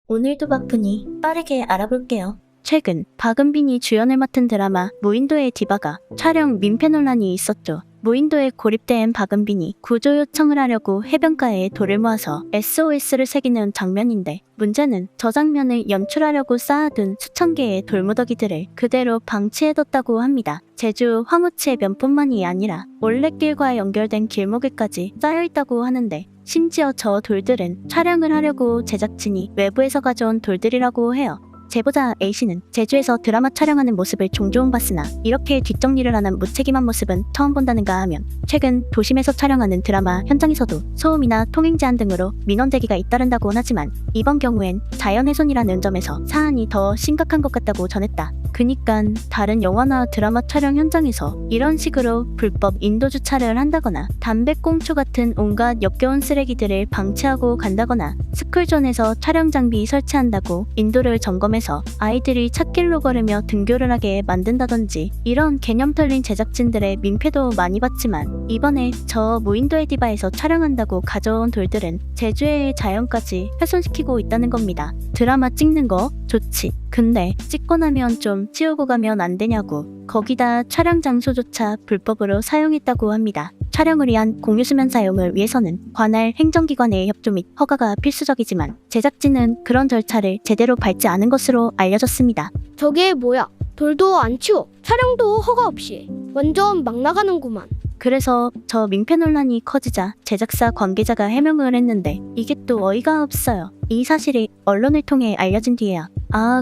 오늘도 바쁘니 빠르게 알아볼게요. 최근 박은빈이 주연을 맡은 드라마 무인도의 디바가 촬영 민폐 논란이 있었죠. 무인도에 고립된 박은빈이 구조 요청을 하려고 해변가에 돌을 모아서 SOS를 새기는 장면인데, 문제는 저 장면을 연출하려고 쌓아둔 수천 개의 돌무더기들을 그대로 방치해뒀다고 합니다. 제주 황우치의 면뿐만이 아니라 올레길과 연결된 길목에까지 쌓여있다고 하는데, 심지어 저 돌들은 촬영을 하려고 제작진이 외부에서 가져온 돌들이라고 해요. 제보자 A씨는 제주에서 드라마 촬영하는 모습을 종종 봤으나 이렇게 뒷정리를 안 한 무책임한 모습은 처음 본다는가 하면, 최근 도심에서 촬영하는 드라마 현장에서도 소음이나 통행 제한 등으로 민원 제기가 잇따른다고 하지만 이번 경우엔 자연훼손이라는 점에서 사안이 더 심각한 것 같다고 전했다. 그니깐 다른 영화나 드라마 촬영 현장에서 이런 식으로 불법 인도 주차를 한다거나 담배꽁초 같은 온갖 역겨운 쓰레기들을 방치하고 간다거나 스쿨존에서 촬영 장비 설치한다고 인도를 점검해서 아이들이 찻길로 걸으며 등교를 하게 만든다던지, 이런 개념 털린 제작진들의 민폐도 많이 봤지만 이번에 저 무인도의 디바에서 촬영한다고 가져온 돌들은 제주의 자연까지 훼손시키고 있다는 겁니다. 드라마 찍는 거 좋지. 근데 찍고 나면 좀 치우고 가면 안 되냐고. 거기다 촬영 장소조차 불법으로 사용했다고 합니다. 촬영을 위한 공유수면 사용을 위해서는 관할 행정기관의 협조 및 허가가 필수적이지만 제작진은 그런 절차를 제대로 밟지 않은 것으로 알려졌습니다. 저게 뭐야? 돌도 안 치워. 촬영도 허가 없이. 완전 막 나가는구만. 그래서 저 민폐 논란이 커지자 제작사 관계자가 해명을 했는데, 이게 또 어이가 없어요. 이 사실이 언론을 통해 알려진 뒤에야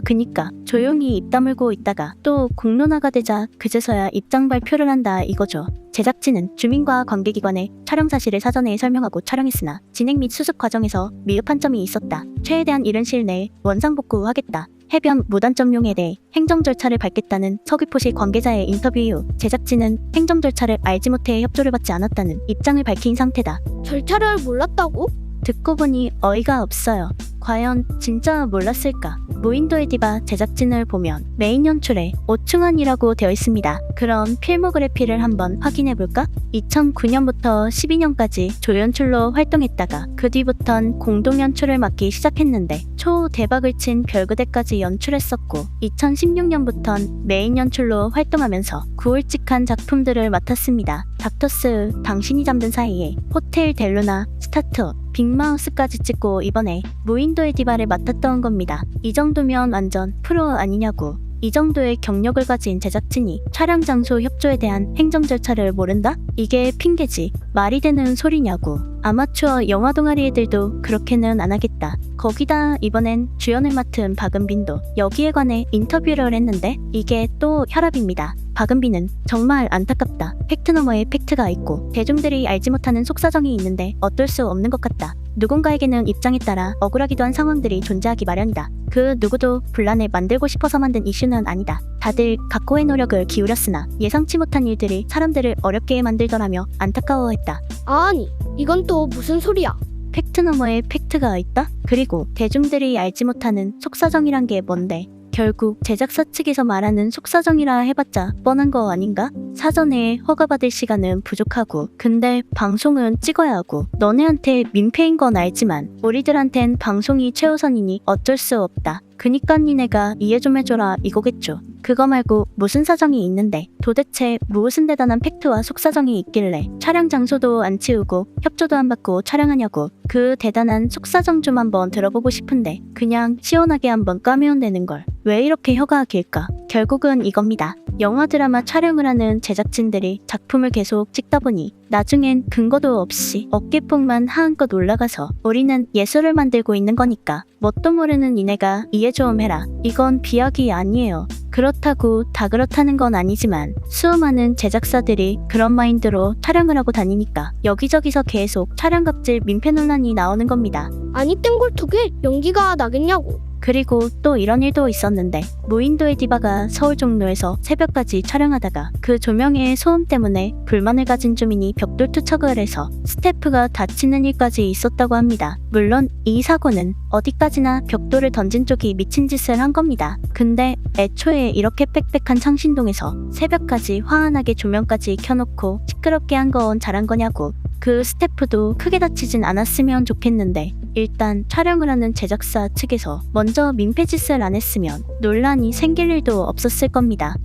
그니까 조용히 입 다물고 있다가 또 공론화가 되자 그제서야 입장 발표를 한다 이거죠. 제작진은 주민과 관계기관에 촬영 사실을 사전에 설명하고 촬영했으나 진행 및 수습 과정에서 미흡한 점이 있었다. 최대한 이른 시일 내에 원상복구하겠다. 해변 무단점용에 대해 행정 절차를 밟겠다는 서귀포시 관계자의 인터뷰 이후 제작진은 행정 절차를 알지 못해 협조를 받지 않았다는 입장을 밝힌 상태다. 절차를 몰랐다고? 듣고 보니 어이가 없어요. 과연 진짜 몰랐을까? 무인도의 디바 제작진을 보면 메인 연출에 오충환이라고 되어 있습니다. 그럼 필모그래피를 한번 확인해볼까? 2009년부터 12년까지 조연출로 활동했다가 그 뒤부턴 공동 연출을 맡기 시작했는데 초대박을 친 별그대까지 연출했었고, 2016년부턴 메인 연출로 활동하면서 구울직한 작품들을 맡았습니다. 닥터스, 당신이 잠든 사이에, 호텔 델루나, 스타트업, 빅마우스까지 찍고 이번에 무인도의 디바를 맡았던 겁니다. 이 정도면 완전 프로 아니냐고. 이 정도의 경력을 가진 제작진이 촬영 장소 협조에 대한 행정 절차를 모른다? 이게 핑계지 말이 되는 소리냐고. 아마추어 영화 동아리 애들도 그렇게는 안 하겠다. 거기다 이번엔 주연을 맡은 박은빈도 여기에 관해 인터뷰를 했는데 이게 또 혈압입니다. 박은빈은 정말 안타깝다. 팩트 너머에 팩트가 있고 대중들이 알지 못하는 속사정이 있는데 어쩔 수 없는 것 같다. 누군가에게는 입장에 따라 억울하기도 한 상황들이 존재하기 마련이다. 그 누구도 분란을 만들고 싶어서 만든 이슈는 아니다. 다들 각고의 노력을 기울였으나 예상치 못한 일들이 사람들을 어렵게 만들더라며 안타까워했다. 아니, 이건 또 무슨 소리야? 팩트 너머에 팩트가 있다? 그리고 대중들이 알지 못하는 속사정이란 게 뭔데? 결국 제작사 측에서 말하는 속사정이라 해봤자 뻔한 거 아닌가? 사전에 허가받을 시간은 부족하고, 근데 방송은 찍어야 하고, 너네한테 민폐인 건 알지만 우리들한텐 방송이 최우선이니 어쩔 수 없다. 그니까 니네가 이해 좀 해줘라 이거겠죠. 그거 말고 무슨 사정이 있는데, 도대체 무슨 대단한 팩트와 속사정이 있길래 촬영 장소도 안 치우고 협조도 안 받고 촬영하냐고. 그 대단한 속사정 좀 한번 들어보고 싶은데 그냥 시원하게 한번 까면 되는 걸 왜 이렇게 혀가 길까? 결국은 이겁니다. 영화 드라마 촬영을 하는 제작진들이 작품을 계속 찍다 보니 나중엔 근거도 없이 어깨폭만 한껏 올라가서 우리는 예술을 만들고 있는 거니까 뭣도 모르는 니네가 이해 좀 해라. 이건 비약이 아니에요. 그렇다고 다 그렇다는 건 아니지만 수많은 제작사들이 그런 마인드로 촬영을 하고 다니니까 여기저기서 계속 촬영 갑질 민폐 논란이 나오는 겁니다. 아니 땡골톡에 연기가 나겠냐고. 그리고 또 이런 일도 있었는데, 무인도의 디바가 서울 종로에서 새벽까지 촬영하다가 그 조명의 소음 때문에 불만을 가진 주민이 벽돌 투척을 해서 스태프가 다치는 일까지 있었다고 합니다. 물론 이 사고는 어디까지나 벽돌을 던진 쪽이 미친 짓을 한 겁니다. 근데 애초에 이렇게 빽빽한 창신동에서 새벽까지 화환하게 조명까지 켜놓고 시끄럽게 한 건 잘한 거냐고. 그 스태프도 크게 다치진 않았으면 좋겠는데 일단 촬영을 하는 제작사 측에서 먼저 민폐짓을 안 했으면 논란이 생길 일도 없었을 겁니다.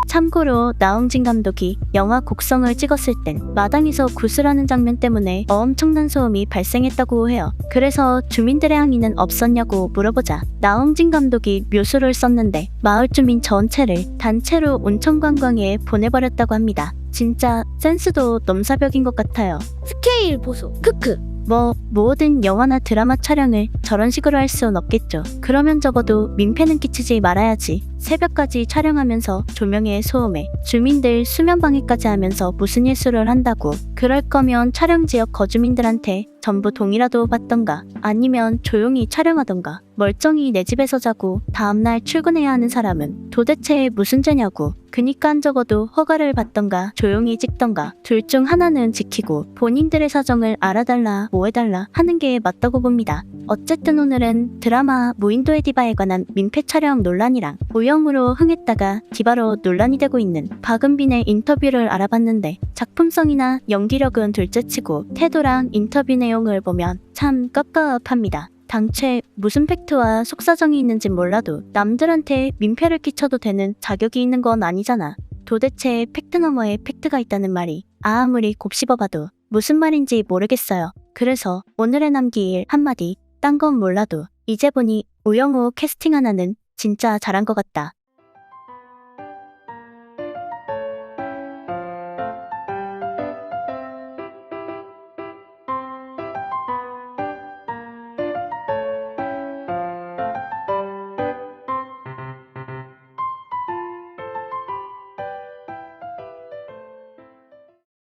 참고로 나홍진 감독이 영화 곡성을 찍었을 땐 마당에서 구슬하는 장면 때문에 엄청난 소음이 발생했다고 해요. 그래서 주민들의 항의는 없었냐고 물어보자 나홍진 감독이 묘수를 썼는데 마을 주민 전체를 단체로 온천 관광에 보내버렸다고 합니다. 진짜 센스도 넘사벽인 것 같아요. 스케일 보소. 크크. 모든 영화나 드라마 촬영을 저런 식으로 할 수는 없겠죠. 그러면 적어도 민폐는 끼치지 말아야지. 새벽까지 촬영하면서 조명에 소음에 주민들 수면 방해까지 하면서 무슨 예술을 한다고. 그럴 거면 촬영 지역 거주민들한테 전부 동의라도 받던가 아니면 조용히 촬영하던가. 멀쩡히 내 집에서 자고 다음날 출근해야 하는 사람은 도대체 무슨 죄냐고. 그니까 적어도 허가를 받던가 조용히 찍던가 둘 중 하나는 지키고 본인들의 사정을 알아달라 뭐 해달라 하는 게 맞다고 봅니다. 어쨌든 오늘은 드라마 무인도의 디바에 관한 민폐 촬영 논란이랑 오영으로 흥했다가 디바로 논란이 되고 있는 박은빈의 인터뷰를 알아봤는데 작품성이나 연기력은 둘째치고 태도랑 인터뷰 내용을 보면 참 깝깝합니다. 당최 무슨 팩트와 속사정이 있는진 몰라도 남들한테 민폐를 끼쳐도 되는 자격이 있는 건 아니잖아. 도대체 팩트 너머에 팩트가 있다는 말이 아무리 곱씹어봐도 무슨 말인지 모르겠어요. 그래서 오늘의 남기일 한마디, 딴 건 몰라도 이제 보니 오영호 캐스팅 하나는 진짜 잘한 것 같다.